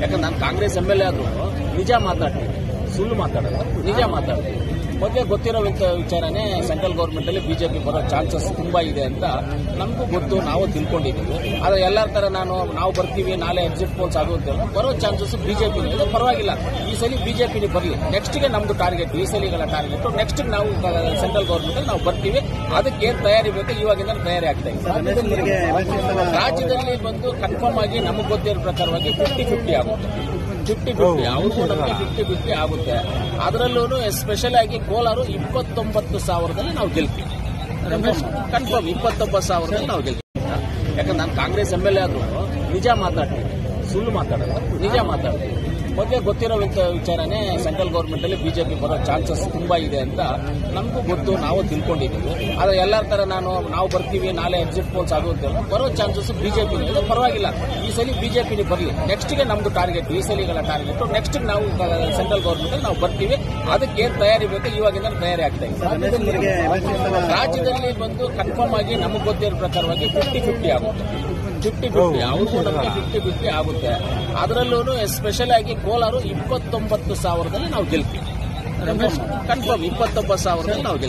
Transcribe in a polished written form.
ಯಾಕಂದ್ರೆ ನಾನು ಕಾಂಗ್ರೆಸ್ MLA ಆದ್ರೂ ನಿಜ ಮಾತಾಡ್ತೀನಿ, ಸುಳ್ಳು ಮಾತಾಡಲ್ಲ, ನಿಜ ಮಾತಾಡ್ತೀನಿ. ಮೊದಲೇ ಗೊತ್ತಿರೋ ವಿಚಾರನೇ ಸೆಂಟ್ರಲ್ ಗೌರ್ಮೆಂಟ್ ಅಲ್ಲಿ ಬಿಜೆಪಿ ಬರೋ ಚಾನ್ಸಸ್ ತುಂಬಾ ಇದೆ ಅಂತ ನಮಗೂ ಗೊತ್ತು, ನಾವು ತಿಳ್ಕೊಂಡಿದ್ದೀವಿ. ಆದ್ರೆ ಎಲ್ಲರ ತರ ನಾವು ಬರ್ತೀವಿ, ನಾಳೆ ಎಕ್ಸಿಟ್ ಪೋಲ್ಸ್ ಆಗುತ್ತಲ್ಲ, ಬರೋ ಚಾನ್ಸಸ್ ಬಿಜೆಪಿ ಇದೆ. ಪರವಾಗಿಲ್ಲ, ಈ ಸಲ ಬಿಜೆಪಿ ಬರಲಿ. ನೆಕ್ಸ್ಟ್ಗೆ ನಮ್ದು ಟಾರ್ಗೆಟ್, ಈ ಸಲಿಗಳ ಟಾರ್ಗೆಟ್ ನೆಕ್ಸ್ಟ್ ನಾವು ಸೆಂಟ್ರಲ್ ಗೌರ್ಮೆಂಟ್ ಅಲ್ಲಿ ನಾವು ಬರ್ತೀವಿ. ಅದಕ್ಕೆ ಏನ್ ತಯಾರಿ ಬೇಕು ಇವಾಗಿಂದ ತಯಾರಿ ಆಗ್ತಾ ಇದೆ. ರಾಜ್ಯದಲ್ಲಿ ಬಂದು ಕನ್ಫರ್ಮ್ ಆಗಿ ನಮಗೆ ಗೊತ್ತಿರೋ ಪ್ರಕಾರವಾಗಿ 50-50 ಆಗುತ್ತೆ. 50-50 ಅವ್ರಿಗೂ ನಮಗೆ 50-50 ಆಗುತ್ತೆ. ಅದರಲ್ಲೂ ಸ್ಪೆಷಲ್ ಆಗಿ ಕೋಲಾರ 29,000ದಲ್ಲಿ ನಾವು ಗೆಲ್ತೀವಿ. ಕನ್ಫರ್ಮ್ 29,000ದಲ್ಲಿ ನಾವು ಗೆಲ್ತೀವಿ. ಯಾಕಂದ್ರೆ ನಾನು ಕಾಂಗ್ರೆಸ್ MLA ಆದ್ರೂ ನಿಜ ಮಾತಾಡ್ತೀನಿ, ಸುಳ್ಳು ಮಾತಾಡಲ್ಲ, ನಿಜ ಮಾತಾಡ್ತೀನಿ. ಮೊದಲೇ ಗೊತ್ತಿರೋ ವಿಚಾರನೇ ಸೆಂಟ್ರಲ್ ಗೌರ್ಮೆಂಟ್ ಅಲ್ಲಿ ಬಿಜೆಪಿ ಬರೋ ಚಾನ್ಸಸ್ ತುಂಬಾ ಇದೆ ಅಂತ ನಮಗೂ ಗೊತ್ತು, ನಾವು ತಿಳ್ಕೊಂಡಿದ್ದೀವಿ. ಆದ್ರೆ ಎಲ್ಲರ ತರ ನಾವು ಬರ್ತೀವಿ, ನಾಳೆ ಎಕ್ಸಿಟ್ ಪೋಲ್ಸ್ ಆಗುತ್ತಲ್ಲ, ಬರೋ ಚಾನ್ಸಸ್ ಬಿಜೆಪಿ ಇದೆ. ಪರವಾಗಿಲ್ಲ, ಈ ಸಲ ಬಿಜೆಪಿ ಬರಲಿ. ನೆಕ್ಸ್ಟ್ಗೆ ನಮ್ದು ಟಾರ್ಗೆಟ್, ಈ ಸಲಿಗಳ ಟಾರ್ಗೆಟ್ ನೆಕ್ಸ್ಟ್ ನಾವು ಸೆಂಟ್ರಲ್ ಗೌರ್ಮೆಂಟ್ ಅಲ್ಲಿ ನಾವು ಬರ್ತೀವಿ. ಅದಕ್ಕೆ ಏನ್ ತಯಾರಿ ಬೇಕು ಇವಾಗಿಂದ ತಯಾರಿ ಆಗ್ತಾ ಇದೆ. ರಾಜ್ಯದಲ್ಲಿ ಬಂದು ಕನ್ಫರ್ಮ್ ಆಗಿ ನಮಗೆ ಗೊತ್ತಿರೋ ಪ್ರಕಾರವಾಗಿ 50-50 ಆಗುತ್ತೆ. 50-50 ಅವ್ರಿಗೂ ನಮಗೆ 50-50 ಆಗುತ್ತೆ. ಅದರಲ್ಲೂ ಸ್ಪೆಷಲ್ ಆಗಿ ಕೋಲಾರ 29,000ದಲ್ಲಿ ನಾವು ಗೆಲ್ತೀವಿ. ಕನ್ಫರ್ಮ್ 29,000ದಲ್ಲಿ ನಾವು ಗೆಲ್ತೀವಿ.